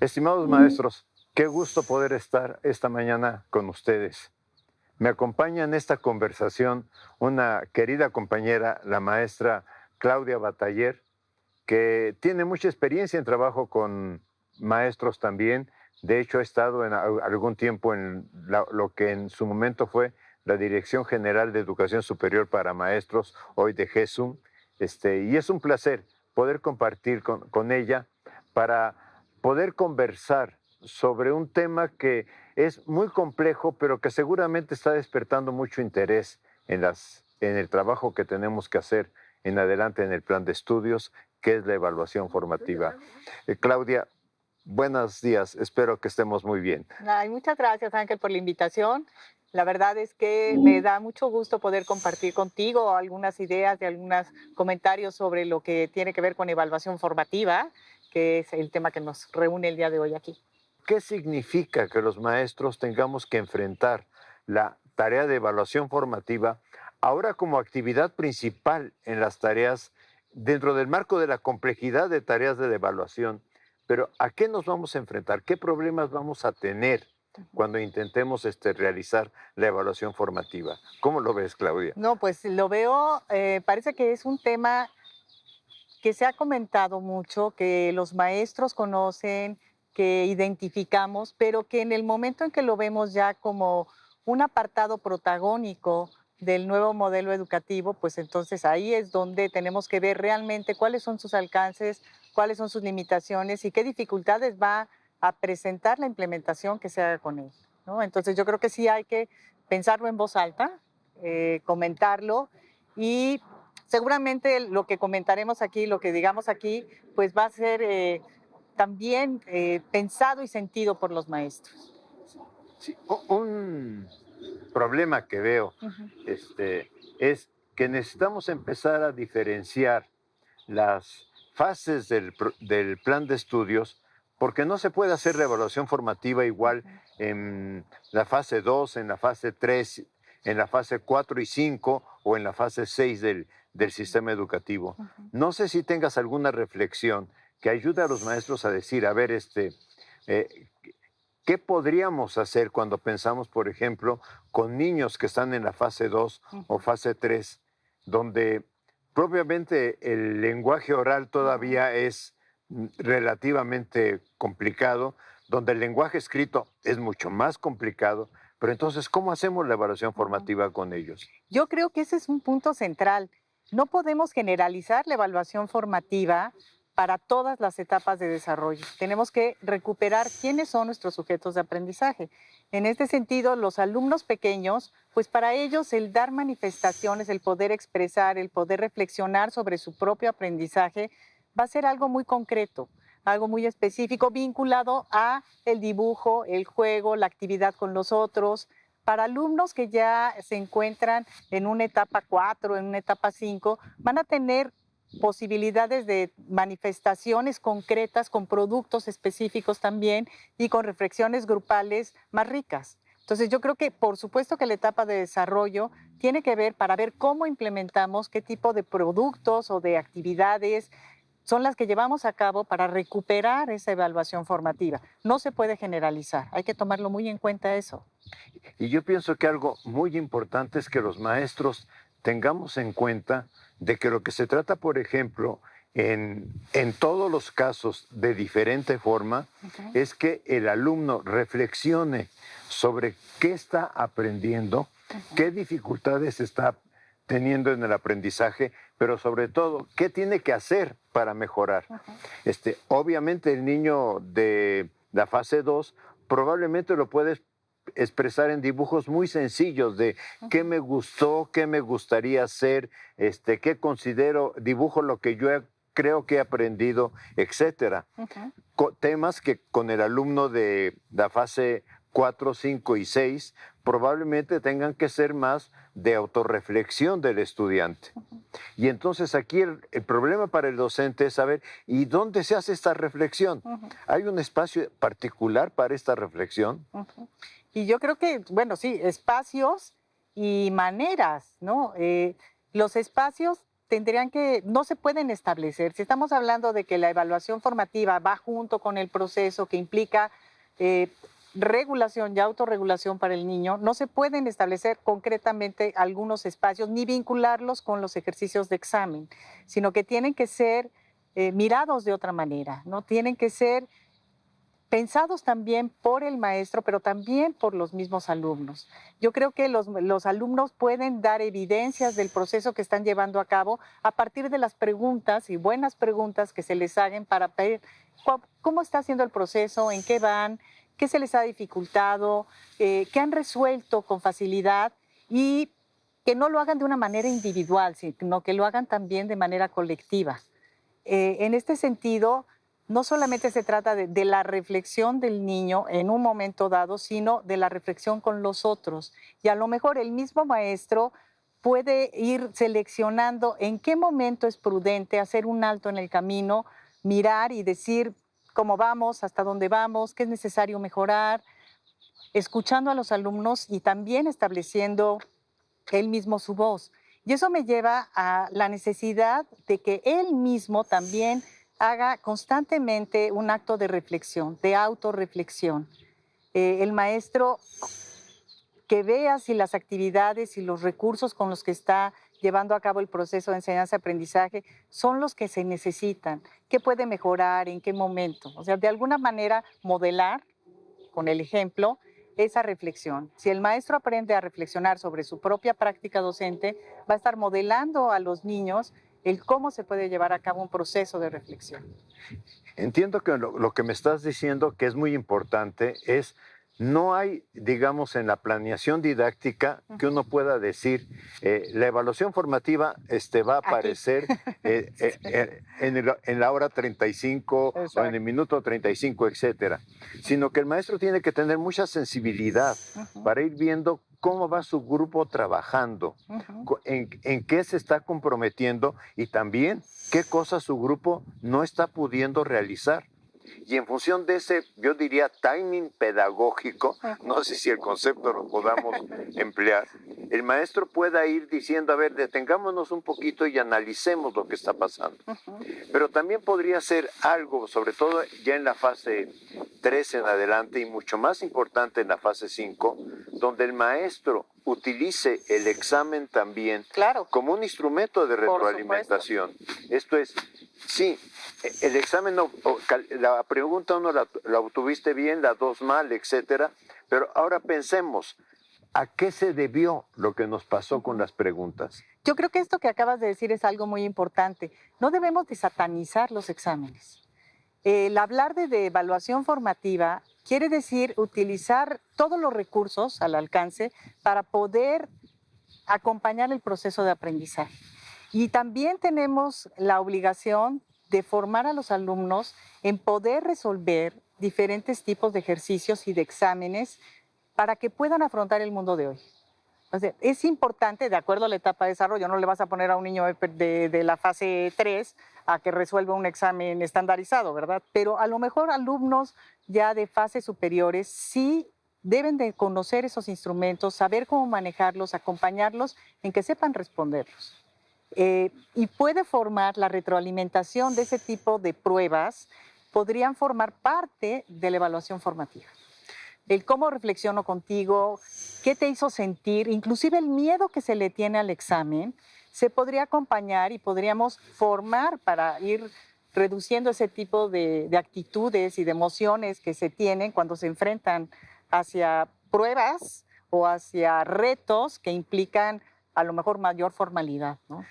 Estimados maestros, qué gusto poder estar esta mañana con ustedes. Me acompaña en esta conversación una querida compañera, la maestra Claudia Bataller, que tiene mucha experiencia en trabajo con maestros también. De hecho, ha estado en algún tiempo en lo que en su momento fue la Dirección General de Educación Superior para Maestros, hoy de GESUM. Y es un placer poder compartir con ella para poder conversar sobre un tema que es muy complejo, pero que seguramente está despertando mucho interés en el trabajo que tenemos que hacer en adelante en el plan de estudios, que es la evaluación formativa. Claudia, buenos días, espero que estemos muy bien. Ay, muchas gracias, Ángel, por la invitación. La verdad es que me da mucho gusto poder compartir contigo algunas ideas y algunos comentarios sobre lo que tiene que ver con evaluación formativa, que es el tema que nos reúne el día de hoy aquí. ¿Qué significa que los maestros tengamos que enfrentar la tarea de evaluación formativa ahora como actividad principal en las tareas dentro del marco de la complejidad de tareas de evaluación? Pero ¿a qué nos vamos a enfrentar? ¿Qué problemas vamos a tener cuando intentemos realizar la evaluación formativa? ¿Cómo lo ves, Claudia? No, pues lo veo, parece que es un tema que se ha comentado mucho, que los maestros conocen, que identificamos, pero que en el momento en que lo vemos ya como un apartado protagónico del nuevo modelo educativo, pues entonces ahí es donde tenemos que ver realmente cuáles son sus alcances, cuáles son sus limitaciones y qué dificultades va a presentar la implementación que se haga con él, ¿no? Entonces yo creo que sí hay que pensarlo en voz alta, comentarlo y seguramente lo que comentaremos aquí, lo que digamos aquí, pues va a ser también pensado y sentido por los maestros. Sí, un problema que veo Ujú. es que necesitamos empezar a diferenciar las fases del plan de estudios, porque no se puede hacer la evaluación formativa igual en la fase 2, en la fase 3, en la fase 4 y 5 o en la fase 6 del sistema educativo. No sé si tengas alguna reflexión que ayude a los maestros a decir, a ver, eh, ¿qué podríamos hacer cuando pensamos, por ejemplo, con niños que están en la fase 2 o fase 3, donde propiamente el lenguaje oral todavía es relativamente complicado, donde el lenguaje escrito es mucho más complicado, pero entonces, ¿cómo hacemos la evaluación formativa con ellos? Yo creo que ese es un punto central. No podemos generalizar la evaluación formativa para todas las etapas de desarrollo. Tenemos que recuperar quiénes son nuestros sujetos de aprendizaje. En este sentido, los alumnos pequeños, pues para ellos el dar manifestaciones, el poder expresar, el poder reflexionar sobre su propio aprendizaje, va a ser algo muy concreto, algo muy específico, vinculado a el dibujo, el juego, la actividad con los otros. Para alumnos que ya se encuentran en una etapa 4, en una etapa 5, van a tener posibilidades de manifestaciones concretas con productos específicos también y con reflexiones grupales más ricas. Entonces yo creo que por supuesto que la etapa de desarrollo tiene que ver para ver cómo implementamos, qué tipo de productos o de actividades son las que llevamos a cabo para recuperar esa evaluación formativa. No se puede generalizar, hay que tomarlo muy en cuenta eso. Y yo pienso que algo muy importante es que los maestros tengamos en cuenta de que lo que se trata, por ejemplo, en todos los casos de diferente forma, es que el alumno reflexione sobre qué está aprendiendo, qué dificultades está teniendo en el aprendizaje, pero sobre todo, qué tiene que hacer para mejorar. Obviamente el niño de la fase 2 probablemente lo puede expresar en dibujos muy sencillos de qué me gustó, qué me gustaría hacer, qué considero, dibujo lo que creo que he aprendido, etcétera. Temas que con el alumno de la fase 4, 5 y 6 probablemente tengan que ser más de autorreflexión del estudiante. Y entonces aquí el problema para el docente es saber, ¿y dónde se hace esta reflexión? ¿Hay un espacio particular para esta reflexión? Y yo creo que, bueno, sí, espacios y maneras, ¿no? Los espacios no se pueden establecer. Si estamos hablando de que la evaluación formativa va junto con el proceso que implica regulación y autorregulación para el niño, no se pueden establecer concretamente algunos espacios ni vincularlos con los ejercicios de examen, sino que tienen que ser mirados de otra manera, ¿no? Tienen que ser pensados también por el maestro, pero también por los mismos alumnos. Yo creo que los alumnos pueden dar evidencias del proceso que están llevando a cabo a partir de las preguntas y buenas preguntas que se les hagan para ver cómo está haciendo el proceso, en qué van, qué se les ha dificultado, qué han resuelto con facilidad y que no lo hagan de una manera individual, sino que lo hagan también de manera colectiva. En este sentido, no solamente se trata de la reflexión del niño en un momento dado, sino de la reflexión con los otros. Y a lo mejor el mismo maestro puede ir seleccionando en qué momento es prudente hacer un alto en el camino, mirar y decir cómo vamos, hasta dónde vamos, qué es necesario mejorar, escuchando a los alumnos y también estableciendo él mismo su voz. Y eso me lleva a la necesidad de que él mismo también haga constantemente un acto de reflexión, de autorreflexión. El maestro que vea si las actividades y los recursos con los que está llevando a cabo el proceso de enseñanza-aprendizaje son los que se necesitan, qué puede mejorar, en qué momento. O sea, de alguna manera modelar con el ejemplo esa reflexión. Si el maestro aprende a reflexionar sobre su propia práctica docente, va a estar modelando a los niños el cómo se puede llevar a cabo un proceso de reflexión. Entiendo que lo que me estás diciendo, que es muy importante, es no hay, digamos, en la planeación didáctica que uno pueda decir, la evaluación formativa va a aparecer en la hora 35 Exacto. o en el minuto 35, etcétera, sino que el maestro tiene que tener mucha sensibilidad para ir viendo cómo va su grupo trabajando, en qué se está comprometiendo y también qué cosas su grupo no está pudiendo realizar. Y en función de ese, yo diría, timing pedagógico, no sé si el concepto lo podamos emplear, el maestro pueda ir diciendo, a ver, detengámonos un poquito y analicemos lo que está pasando. Pero también podría ser algo, sobre todo ya en la fase 3 en adelante y mucho más importante en la fase 5, donde el maestro utilice el examen también como un instrumento de retroalimentación. Esto es, sí, el examen, la pregunta 1 la obtuviste bien, la 2 mal, etcétera, pero ahora pensemos, ¿a qué se debió lo que nos pasó con las preguntas? Yo creo que esto que acabas de decir es algo muy importante. No debemos de satanizar los exámenes. El hablar de evaluación formativa quiere decir utilizar todos los recursos al alcance para poder acompañar el proceso de aprendizaje. Y también tenemos la obligación de formar a los alumnos en poder resolver diferentes tipos de ejercicios y de exámenes para que puedan afrontar el mundo de hoy. O sea, es importante, de acuerdo a la etapa de desarrollo, no le vas a poner a un niño de la fase 3 a que resuelva un examen estandarizado, ¿verdad? Pero a lo mejor alumnos ya de fases superiores sí deben de conocer esos instrumentos, saber cómo manejarlos, acompañarlos en que sepan responderlos. Y puede formar la retroalimentación de ese tipo de pruebas, podrían formar parte de la evaluación formativa. El cómo reflexiono contigo, qué te hizo sentir, inclusive el miedo que se le tiene al examen, se podría acompañar y podríamos formar para ir reduciendo ese tipo de actitudes y de emociones que se tienen cuando se enfrentan hacia pruebas o hacia retos que implican a lo mejor mayor formalidad, ¿no?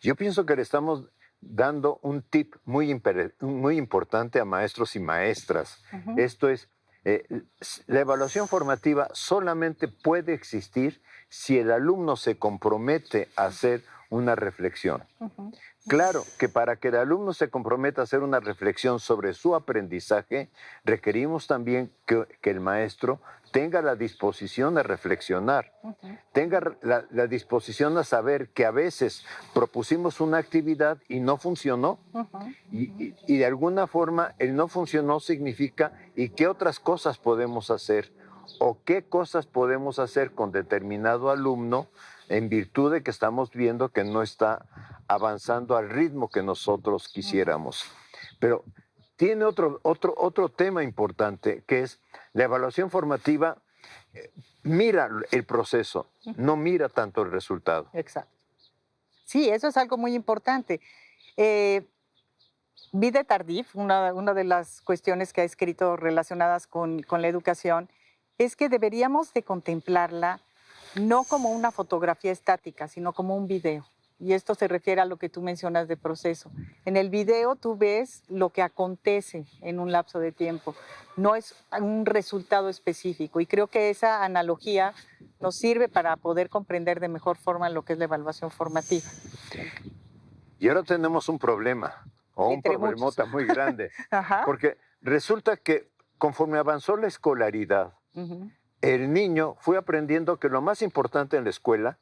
Yo pienso que le estamos dando un tip muy importante a maestros y maestras. Esto es, la evaluación formativa solamente puede existir si el alumno se compromete a hacer una reflexión. Claro que para que el alumno se comprometa a hacer una reflexión sobre su aprendizaje, requerimos también que el maestro tenga la disposición a reflexionar, tenga la disposición a saber que a veces propusimos una actividad y no funcionó, y de alguna forma el no funcionó significa ¿y qué otras cosas podemos hacer? ¿O qué cosas podemos hacer con determinado alumno en virtud de que estamos viendo que no está avanzando al ritmo que nosotros quisiéramos. Pero tiene otro tema importante, que es la evaluación formativa. Mira el proceso, no mira tanto el resultado. Exacto. Sí, eso es algo muy importante. Vide Tardif, una de las cuestiones que ha escrito relacionadas con la educación, es que deberíamos de contemplarla no como una fotografía estática, sino como un video. Y esto se refiere a lo que tú mencionas de proceso. En el video tú ves lo que acontece en un lapso de tiempo, no es un resultado específico. Y creo que esa analogía nos sirve para poder comprender de mejor forma lo que es la evaluación formativa. Y ahora tenemos un problema, o un problemota muy grande, porque resulta que conforme avanzó la escolaridad, el niño fue aprendiendo que lo más importante en la escuela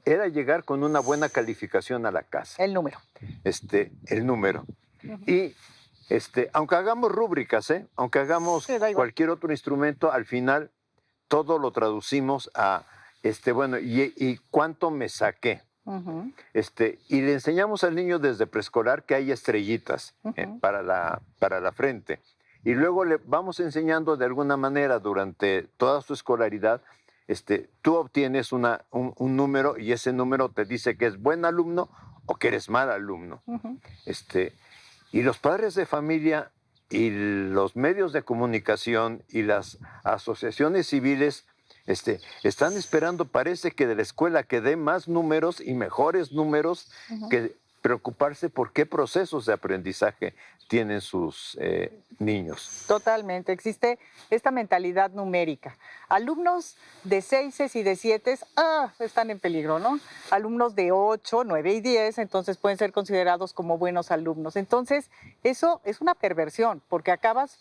era llegar con una buena calificación a la casa. El número. El número. Y aunque hagamos rúbricas, aunque hagamos cualquier otro instrumento, al final todo lo traducimos a, bueno, ¿y cuánto me saqué? Y le enseñamos al niño desde preescolar que hay estrellitas para la frente. Y luego le vamos enseñando de alguna manera durante toda su escolaridad, tú obtienes un número y ese número te dice que es buen alumno o que eres mal alumno. Y los padres de familia y los medios de comunicación y las asociaciones civiles están esperando, parece que de la escuela que dé más números y mejores números que preocuparse por qué procesos de aprendizaje tienen sus niños. Totalmente, existe esta mentalidad numérica. Alumnos de 6 y de 7 están en peligro, ¿no? Alumnos de 8, 9 y 10, entonces pueden ser considerados como buenos alumnos. Entonces, eso es una perversión, porque acabas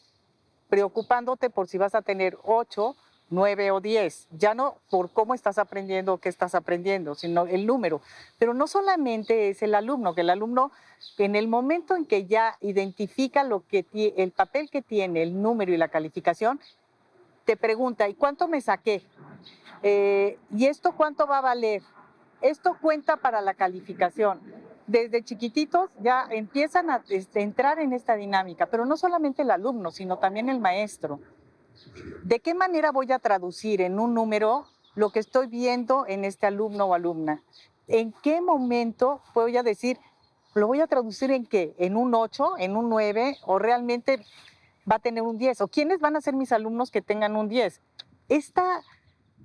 preocupándote por si vas a tener 8, 9 o 10, ya no por cómo estás aprendiendo o qué estás aprendiendo, sino el número. Pero no solamente es el alumno, que el alumno en el momento en que ya identifica el papel que tiene el número y la calificación, te pregunta, ¿y cuánto me saqué? ¿Y esto cuánto va a valer? Esto cuenta para la calificación. Desde chiquititos ya empiezan a entrar en esta dinámica, pero no solamente el alumno, sino también el maestro. ¿De qué manera voy a traducir en un número lo que estoy viendo en este alumno o alumna? ¿En qué momento voy a decir, lo voy a traducir en qué? ¿En un 8, en un 9 o realmente va a tener un 10? ¿O quiénes van a ser mis alumnos que tengan un 10? Esta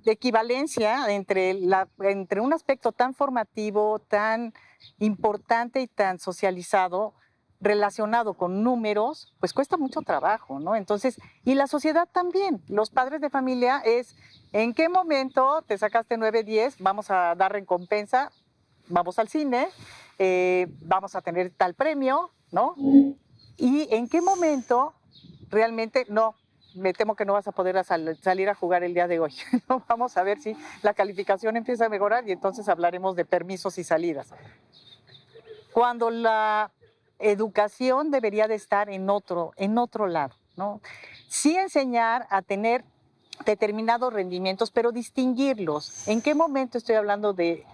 equivalencia entre un aspecto tan formativo, tan importante y tan socializado, relacionado con números, pues cuesta mucho trabajo, ¿no? Entonces, y la sociedad también, los padres de familia es, ¿en qué momento te sacaste 9, 10? Vamos a dar recompensa, vamos al cine, vamos a tener tal premio, ¿no? Y ¿en qué momento realmente no? Me temo que no vas a poder salir a jugar el día de hoy. ¿No? Vamos a ver si la calificación empieza a mejorar y entonces hablaremos de permisos y salidas. Cuando la educación debería de estar en otro lado, ¿no? Sí enseñar a tener determinados rendimientos, pero distinguirlos. ¿En qué momento estoy hablando de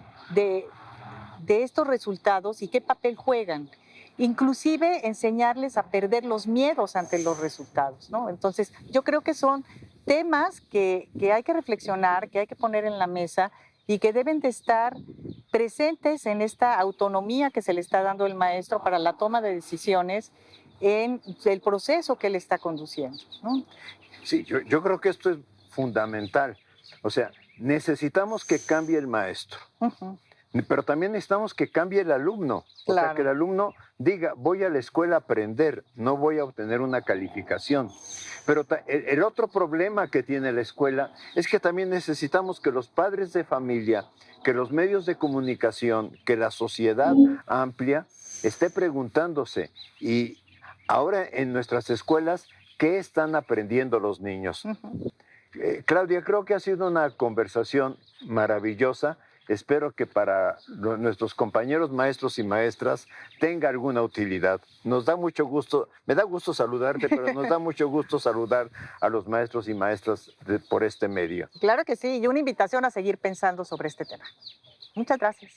estos resultados y qué papel juegan? Inclusive enseñarles a perder los miedos ante los resultados, ¿no? Entonces, yo creo que son temas que hay que reflexionar, que hay que poner en la mesa y que deben de estar presentes en esta autonomía que se le está dando el maestro para la toma de decisiones en el proceso que él está conduciendo, ¿no? Sí, yo creo que esto es fundamental. O sea, necesitamos que cambie el maestro. Pero también necesitamos que cambie el alumno. O sea, que el alumno diga, voy a la escuela a aprender, no voy a obtener una calificación. Pero el otro problema que tiene la escuela es que también necesitamos que los padres de familia, que los medios de comunicación, que la sociedad amplia esté preguntándose. Y ahora en nuestras escuelas, ¿qué están aprendiendo los niños? Claudia, creo que ha sido una conversación maravillosa. Espero que para nuestros compañeros maestros y maestras tenga alguna utilidad. Nos da mucho gusto, me da gusto saludarte, pero nos da mucho gusto saludar a los maestros y maestras por este medio. Claro que sí, y una invitación a seguir pensando sobre este tema. Muchas gracias.